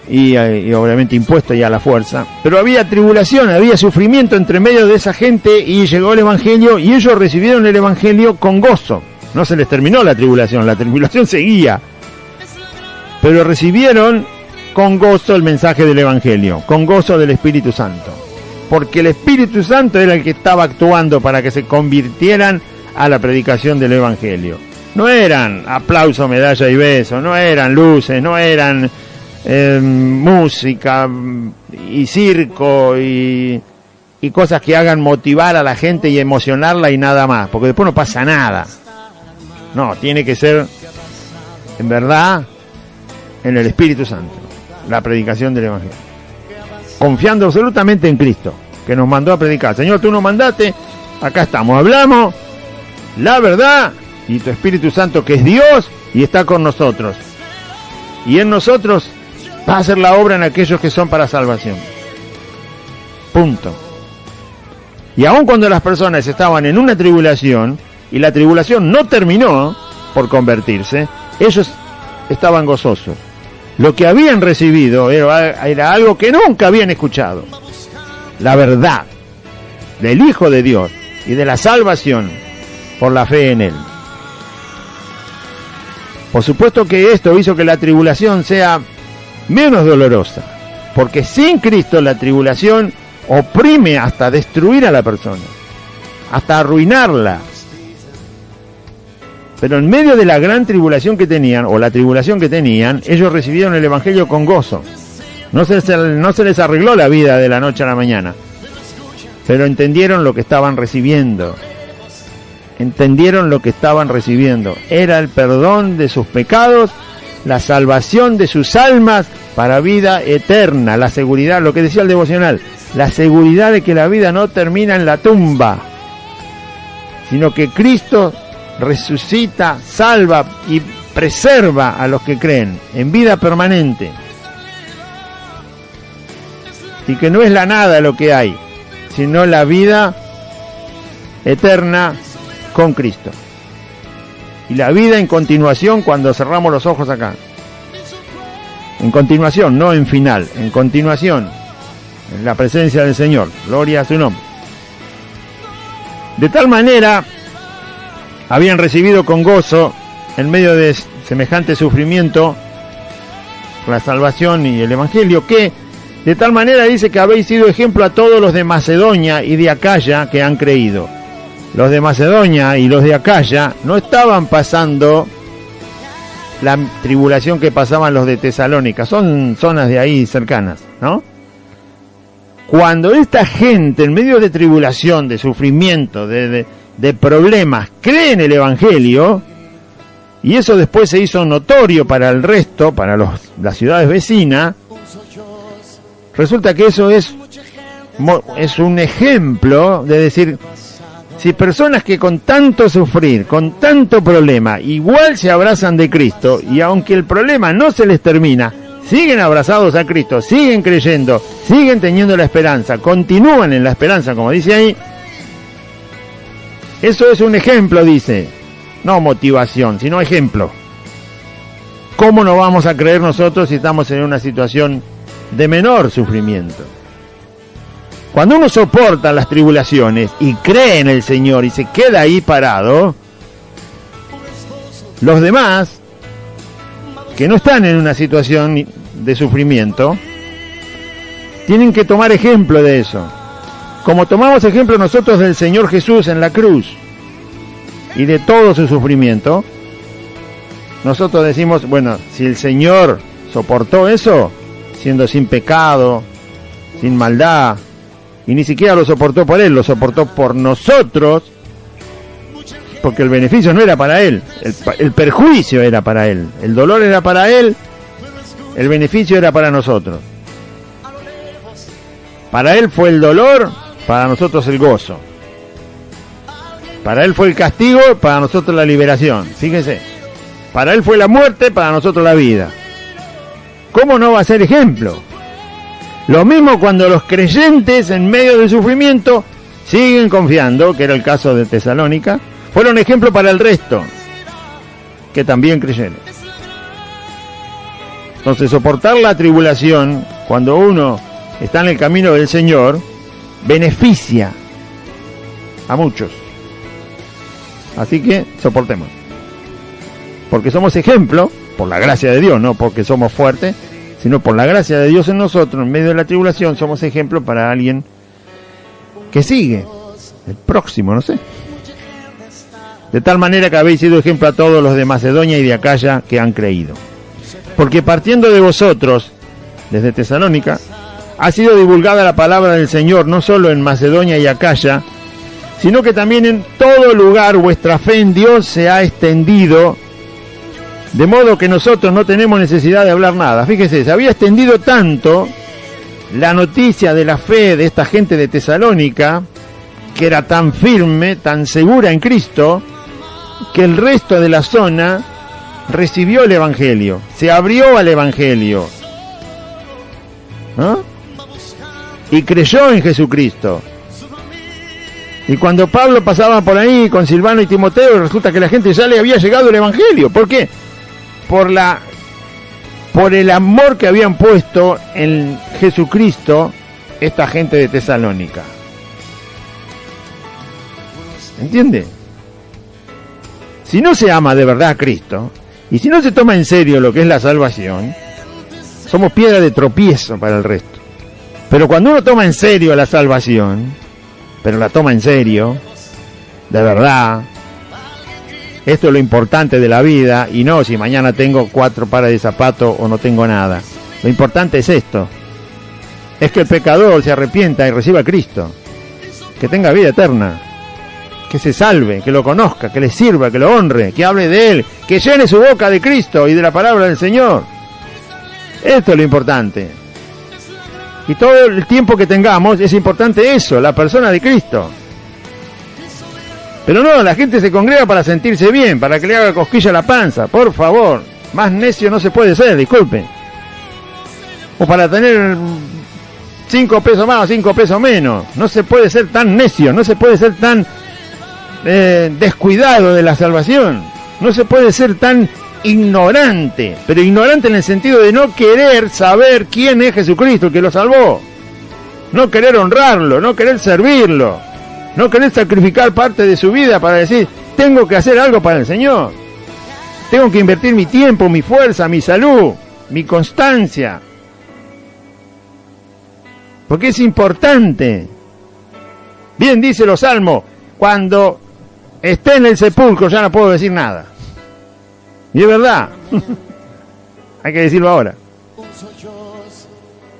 Y obviamente impuesto ya a la fuerza. Pero había tribulación, había sufrimiento entre medio de esa gente y llegó el Evangelio y ellos recibieron el Evangelio con gozo. No se les terminó la tribulación seguía. Pero recibieron con gozo el mensaje del Evangelio, con gozo del Espíritu Santo. Porque el Espíritu Santo era el que estaba actuando para que se convirtieran a la predicación del Evangelio. No eran aplauso, medalla y beso, no eran luces, no eran música y circo y cosas que hagan motivar a la gente y emocionarla y nada más, porque después no pasa nada. No, tiene que ser en verdad en el Espíritu Santo, la predicación del Evangelio, confiando absolutamente en Cristo, que nos mandó a predicar. Señor, tú nos mandaste, acá estamos, hablamos la verdad, y tu Espíritu Santo, que es Dios y está con nosotros, y en nosotros va a hacer la obra en aquellos que son para salvación. Punto. Y aun cuando las personas estaban en una tribulación y la tribulación no terminó por convertirse, ellos estaban gozosos. Lo que habían recibido era algo que nunca habían escuchado: la verdad del Hijo de Dios y de la salvación por la fe en Él. Por supuesto que esto hizo que la tribulación sea menos dolorosa, porque sin Cristo la tribulación oprime hasta destruir a la persona, hasta arruinarla. Pero en medio de la gran tribulación que tenían, o la tribulación que tenían, ellos recibieron el Evangelio con gozo. No se les arregló la vida de la noche a la mañana, pero entendieron lo que estaban recibiendo. Entendieron lo que estaban recibiendo. Era el perdón de sus pecados, la salvación de sus almas para vida eterna, la seguridad, lo que decía el devocional, la seguridad de que la vida no termina en la tumba, sino que Cristo resucita, salva y preserva a los que creen en vida permanente, y que no es la nada lo que hay, sino la vida eterna con Cristo, y la vida en continuación cuando cerramos los ojos acá, en continuación, no en final, en continuación, en la presencia del Señor. Gloria a su nombre. De tal manera habían recibido con gozo, en medio de semejante sufrimiento, la salvación y el Evangelio, que de tal manera dice que habéis sido ejemplo a todos los de Macedonia y de Acaya que han creído. Los de Macedonia y los de Acaya no estaban pasando la tribulación que pasaban los de Tesalónica, son zonas de ahí cercanas, ¿no? Cuando esta gente, en medio de tribulación, de sufrimiento, de problemas, cree en el Evangelio, y eso después se hizo notorio para el resto, para las ciudades vecinas, resulta que eso es un ejemplo de decir, si personas que con tanto sufrir, con tanto problema, igual se abrazan de Cristo, y aunque el problema no se les termina, siguen abrazados a Cristo, siguen creyendo, siguen teniendo la esperanza, continúan en la esperanza, como dice ahí, eso es un ejemplo, dice, no motivación, sino ejemplo. ¿Cómo no vamos a creer nosotros si estamos en una situación de menor sufrimiento? Cuando uno soporta las tribulaciones y cree en el Señor y se queda ahí parado, los demás, que no están en una situación de sufrimiento, tienen que tomar ejemplo de eso. Como tomamos ejemplo nosotros del Señor Jesús en la cruz y de todo su sufrimiento, nosotros decimos, bueno, si el Señor soportó eso, siendo sin pecado, sin maldad, y ni siquiera lo soportó por Él, lo soportó por nosotros, porque el beneficio no era para Él, el perjuicio era para Él, el dolor era para Él, el beneficio era para nosotros. Para él fue el dolor, para nosotros el gozo. Para él fue el castigo, para nosotros la liberación. Fíjense, para él fue la muerte, para nosotros la vida. ¿Cómo no va a ser ejemplo? Lo mismo cuando los creyentes en medio del sufrimiento siguen confiando, que era el caso de Tesalónica, fueron ejemplo para el resto, que también creyeron. Entonces, soportar la tribulación cuando uno está en el camino del Señor beneficia a muchos. Así que soportemos, porque somos ejemplo por la gracia de Dios, no porque somos fuertes, sino por la gracia de Dios en nosotros. En medio de la tribulación somos ejemplo para alguien que sigue, el próximo, no sé. De tal manera que habéis sido ejemplo a todos los de Macedonia y de Acaya que han creído. Porque partiendo de vosotros, desde Tesalónica, ha sido divulgada la palabra del Señor, no solo en Macedonia y Acaya, sino que también en todo lugar vuestra fe en Dios se ha extendido, de modo que nosotros no tenemos necesidad de hablar nada. Fíjese, se había extendido tanto la noticia de la fe de esta gente de Tesalónica, que era tan firme, tan segura en Cristo, que el resto de la zona recibió el Evangelio, se abrió al Evangelio, ¿no? Y creyó en Jesucristo. Y cuando Pablo pasaba por ahí con Silvano y Timoteo, resulta que la gente ya le había llegado el Evangelio. ¿Por qué? Por el amor que habían puesto en Jesucristo esta gente de Tesalónica. ¿Entiende? Si no se ama de verdad a Cristo, y si no se toma en serio lo que es la salvación, somos piedra de tropiezo para el resto. Pero cuando uno toma en serio la salvación, pero la toma en serio, de verdad, esto es lo importante de la vida, y no si mañana tengo 4 pares de zapatos o no tengo nada. Lo importante es esto, es que el pecador se arrepienta y reciba a Cristo, que tenga vida eterna, que se salve, que lo conozca, que le sirva, que lo honre, que hable de Él, que llene su boca de Cristo y de la palabra del Señor. Esto es lo importante. Y todo el tiempo que tengamos es importante eso, la persona de Cristo. Pero no, la gente se congrega para sentirse bien, para que le haga cosquilla a la panza, por favor. Más necio no se puede ser, disculpe. O para tener 5 pesos más o 5 pesos menos. No se puede ser tan necio, no se puede ser tan descuidado de la salvación. No se puede ser tan ignorante, pero ignorante en el sentido de no querer saber quién es Jesucristo, el que lo salvó. No querer honrarlo, no querer servirlo, no querer sacrificar parte de su vida para decir, tengo que hacer algo para el Señor. Tengo que invertir mi tiempo, mi fuerza, mi salud, mi constancia. Porque es importante. Bien dice los Salmos, cuando esté en el sepulcro ya no puedo decir nada. Y es verdad. Hay que decirlo ahora.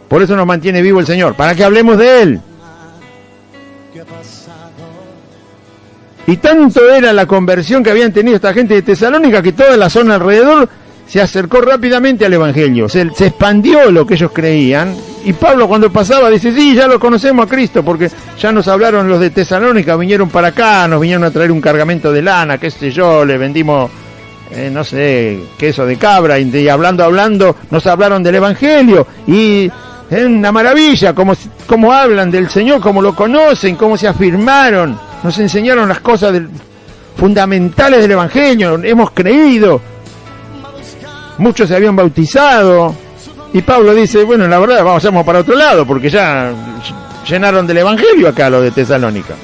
Por eso nos mantiene vivo el Señor, para que hablemos de Él. Y tanto era la conversión que habían tenido esta gente de Tesalónica que toda la zona alrededor se acercó rápidamente al Evangelio. Se expandió lo que ellos creían. Y Pablo cuando pasaba dice, sí, ya lo conocemos a Cristo, porque ya nos hablaron los de Tesalónica, vinieron para acá, nos vinieron a traer un cargamento de lana, qué sé yo, le vendimos, no sé, queso de cabra, y hablando, nos hablaron del Evangelio. Y es una maravilla, cómo hablan del Señor, cómo lo conocen, cómo se afirmaron. Nos enseñaron las cosas fundamentales del Evangelio, hemos creído. Muchos se habían bautizado. Y Pablo dice, bueno, la verdad, vamos para otro lado, porque ya llenaron del Evangelio acá los de Tesalónica.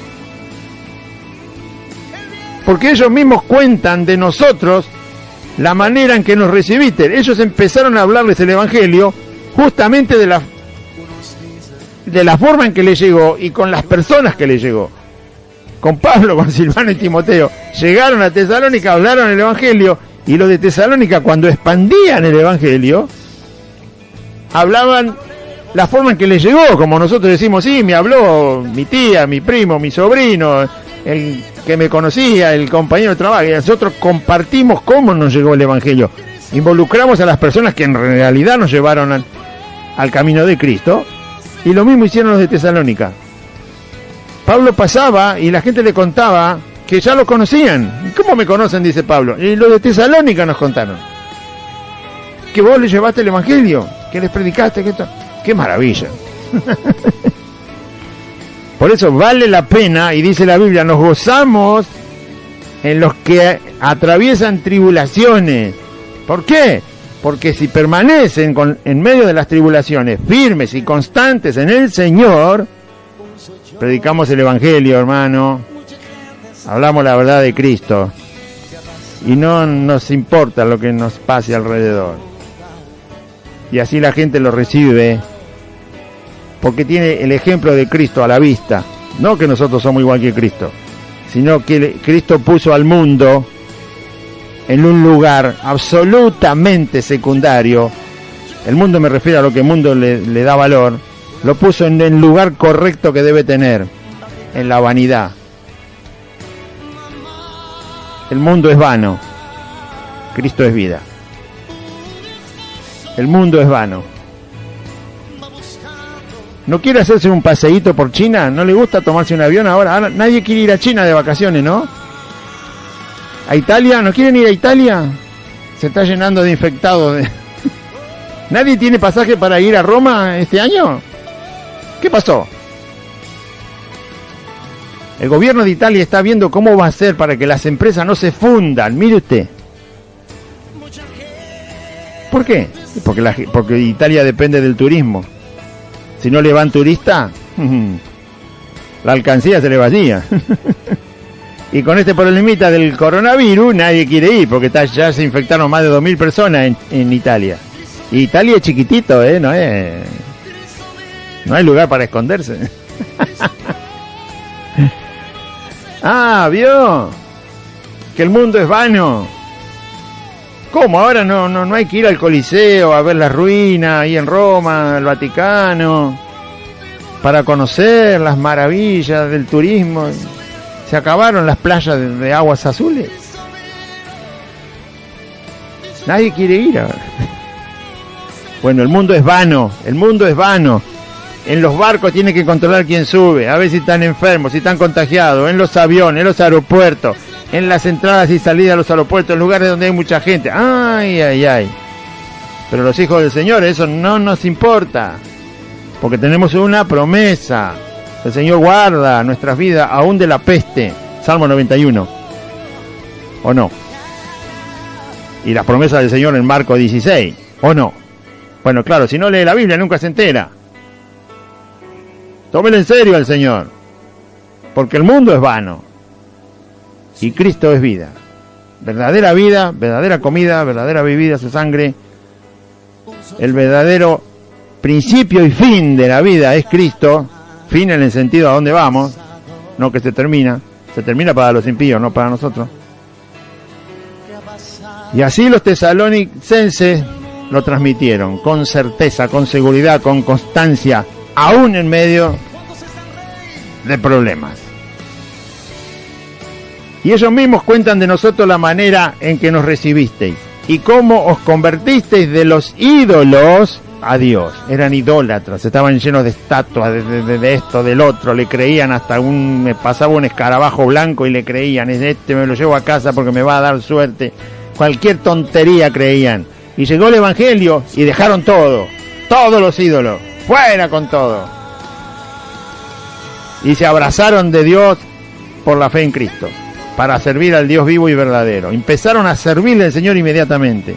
Porque ellos mismos cuentan de nosotros la manera en que nos recibiste. Ellos empezaron a hablarles el Evangelio justamente de la forma en que les llegó y con las personas que les llegó. Con Pablo, con Silvano y Timoteo, llegaron a Tesalónica, hablaron el Evangelio, y los de Tesalónica, cuando expandían el Evangelio, hablaban la forma en que les llegó, como nosotros decimos, sí, me habló mi tía, mi primo, mi sobrino, el que me conocía, el compañero de trabajo, y nosotros compartimos cómo nos llegó el Evangelio. Involucramos a las personas que en realidad nos llevaron al camino de Cristo, Y lo mismo hicieron los de Tesalónica. Pablo pasaba y la gente le contaba que ya lo conocían. ¿Cómo me conocen?, dice Pablo. Y los de Tesalónica nos contaron que vos les llevaste el evangelio, que les predicaste, que esto. ¡Qué maravilla! Por eso vale la pena, y dice la Biblia, nos gozamos en los que atraviesan tribulaciones. ¿Por qué? Porque si permanecen en medio de las tribulaciones, firmes y constantes en el Señor, predicamos el evangelio, hermano, hablamos la verdad de Cristo, y no nos importa lo que nos pase alrededor. Y así la gente lo recibe, porque tiene el ejemplo de Cristo a la vista. No que nosotros somos igual que Cristo, sino que Cristo puso al mundo en un lugar absolutamente secundario. El mundo, me refiero a lo que el mundo le da valor, lo puso en el lugar correcto que debe tener, en la vanidad. El mundo es vano, Cristo es vida. El mundo es vano. ¿No quiere hacerse un paseíto por China? ¿No le gusta tomarse un avión ahora? Ahora nadie quiere ir a China de vacaciones, ¿no? ¿A Italia? ¿No quieren ir a Italia? Se está llenando de infectados. ¿Nadie tiene pasaje para ir a Roma este año? ¿Qué pasó? El gobierno de Italia está viendo cómo va a hacer para que las empresas no se fundan. Mire usted. ¿Por qué? Porque Italia depende del turismo. Si no le van turistas, la alcancía se le vacía. Y con este problemita del coronavirus, nadie quiere ir, porque ya se infectaron más de 2.000 personas en Italia. Y Italia es chiquitito, no hay lugar para esconderse. Ah, ¿vio? Que el mundo es vano. ¿Cómo? Ahora no hay que ir al Coliseo a ver las ruinas ahí en Roma, el Vaticano, para conocer las maravillas del turismo. Se acabaron las playas de aguas azules. Nadie quiere ir ahora. Bueno, el mundo es vano, el mundo es vano. En los barcos tiene que controlar quién sube, a ver si están enfermos, si están contagiados, en los aviones, en los aeropuertos, en las entradas y salidas a los aeropuertos, en lugares donde hay mucha gente. Ay, ay, ay. Pero los hijos del Señor, eso no nos importa, porque tenemos una promesa. El Señor guarda nuestras vidas aún de la peste. Salmo 91. ¿O no? Y las promesas del Señor en Marcos 16. ¿O no? Bueno, claro, si no lee la Biblia nunca se entera. Tómelo en serio al Señor, porque el mundo es vano y Cristo es vida. Verdadera vida, verdadera comida, verdadera bebida, su sangre. El verdadero principio y fin de la vida es Cristo. Fin en el sentido a dónde vamos, no que se termina para los impíos, no para nosotros. Y así los tesalonicenses lo transmitieron con certeza, con seguridad, con constancia, aún en medio de problemas. Y ellos mismos cuentan de nosotros la manera en que nos recibisteis y cómo os convertisteis de los ídolos a Dios. Eran idólatras, estaban llenos de estatuas, de esto, del otro, le creían hasta me pasaba un escarabajo blanco y le creían, este me lo llevo a casa porque me va a dar suerte. Cualquier tontería creían. Y llegó el evangelio y dejaron todo, todos los ídolos, fuera con todo. Y se abrazaron de Dios por la fe en Cristo, para servir al Dios vivo y verdadero. Empezaron a servirle al Señor inmediatamente.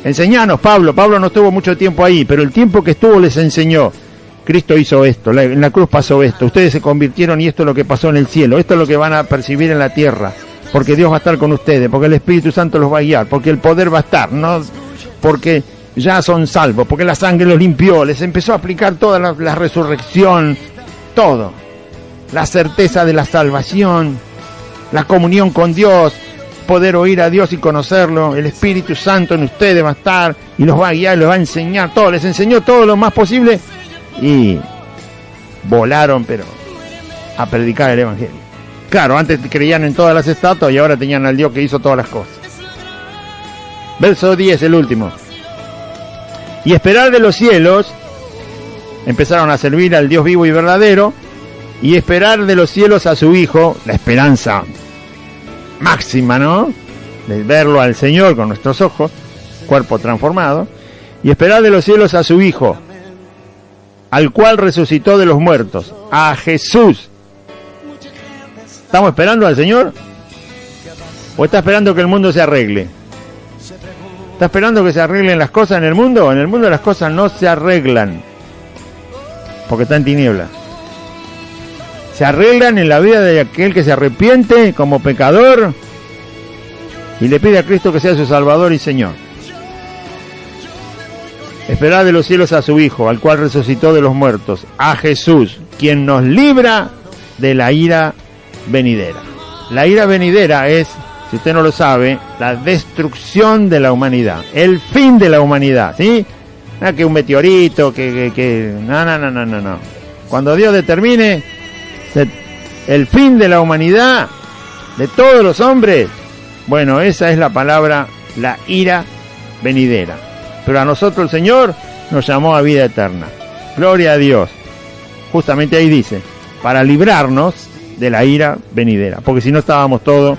Enseñanos, Pablo no estuvo mucho tiempo ahí, pero el tiempo que estuvo les enseñó. Cristo hizo esto, en la cruz pasó esto, ustedes se convirtieron y esto es lo que pasó en el cielo, esto es lo que van a percibir en la tierra, porque Dios va a estar con ustedes, porque el Espíritu Santo los va a guiar, porque el poder va a estar, no porque ya son salvos, porque la sangre los limpió, les empezó a aplicar toda la resurrección, todo, la certeza de la salvación, la comunión con Dios, poder oír a Dios y conocerlo, el Espíritu Santo en ustedes va a estar y los va a guiar, les va a enseñar todo, les enseñó todo lo más posible y volaron, pero a predicar el evangelio. Claro, antes creían en todas las estatuas y ahora tenían al Dios que hizo todas las cosas. Verso 10, el último. Y esperar de los cielos empezaron a servir al Dios vivo y verdadero y esperar de los cielos a su Hijo, la esperanza máxima, ¿no? De verlo al Señor con nuestros ojos, cuerpo transformado, y esperar de los cielos a su Hijo, al cual resucitó de los muertos, a Jesús. ¿Estamos esperando al Señor? ¿O está esperando que el mundo se arregle? ¿Está esperando que se arreglen las cosas en el mundo? En el mundo las cosas no se arreglan, porque está en tinieblas. Se arreglan en la vida de aquel que se arrepiente como pecador y le pide a Cristo que sea su Salvador y Señor. Esperad de los cielos a su Hijo, al cual resucitó de los muertos, a Jesús, quien nos libra de la ira venidera. La ira venidera es, si usted no lo sabe, la destrucción de la humanidad, el fin de la humanidad, ¿sí? No que un meteorito, no. Cuando Dios determine el fin de la humanidad, de todos los hombres, bueno, esa es la palabra, la ira venidera. Pero a nosotros el Señor nos llamó a vida eterna. Gloria a Dios. Justamente ahí dice, para librarnos de la ira venidera. Porque si no estábamos todos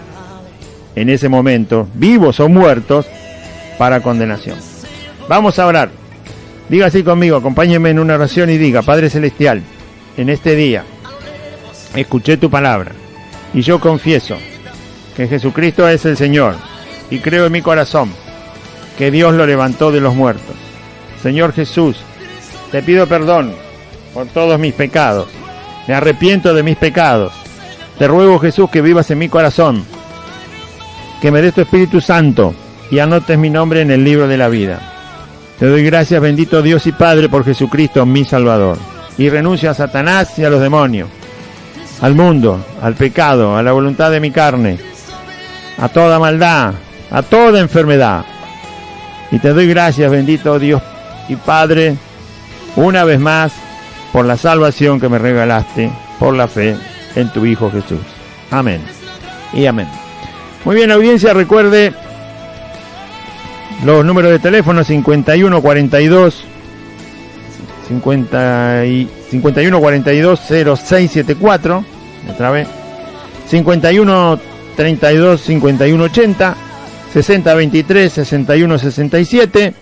en ese momento, vivos o muertos, para condenación. Vamos a orar. Diga así conmigo, acompáñeme en una oración y diga: Padre Celestial, en este día escuché tu palabra y yo confieso que Jesucristo es el Señor y creo en mi corazón que Dios lo levantó de los muertos. Señor Jesús, te pido perdón por todos mis pecados. Me arrepiento de mis pecados. Te ruego, Jesús, que vivas en mi corazón, que me des tu Espíritu Santo y anotes mi nombre en el libro de la vida. Te doy gracias, bendito Dios y Padre, por Jesucristo, mi Salvador. Y renuncio a Satanás y a los demonios, al mundo, al pecado, a la voluntad de mi carne, a toda maldad, a toda enfermedad. Y te doy gracias, bendito Dios y Padre, una vez más, por la salvación que me regalaste, por la fe en tu Hijo Jesús. Amén y amén. Muy bien, audiencia, recuerde los números de teléfono: 5142 0674, otra vez, 5132 5180, 6023 6167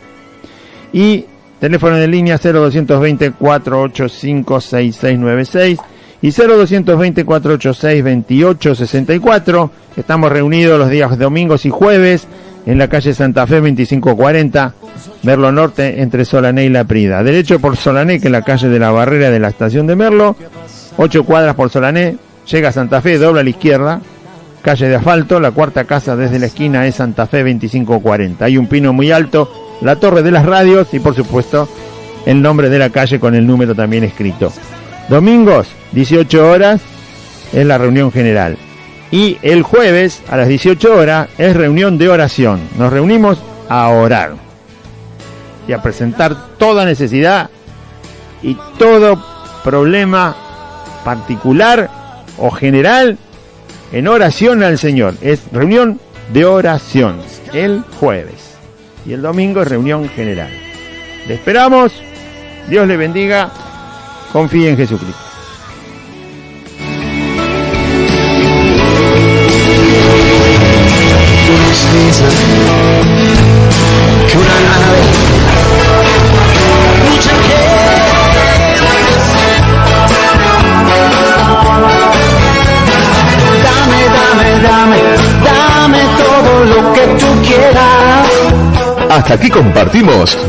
y teléfono de línea 0220 485 6696 y 0220 486 2864. Estamos reunidos los días domingos y jueves en la calle Santa Fe 2540, Merlo Norte, entre Solané y La Prida. Derecho por Solané, que es la calle de la barrera de la estación de Merlo, 8 cuadras por Solané, llega a Santa Fe, dobla a la izquierda, calle de asfalto, la cuarta casa desde la esquina es Santa Fe 2540. Hay un pino muy alto, la torre de las radios y por supuesto el nombre de la calle con el número también escrito. Domingos, 18 horas, es la reunión general. Y el jueves, a las 18 horas, es reunión de oración. Nos reunimos a orar y a presentar toda necesidad y todo problema particular o general en oración al Señor. Es reunión de oración el jueves. Y el domingo es reunión general. Le esperamos. Dios le bendiga. Confíe en Jesucristo. Que una nave lucha dame todo lo que tú quieras. Hasta aquí compartimos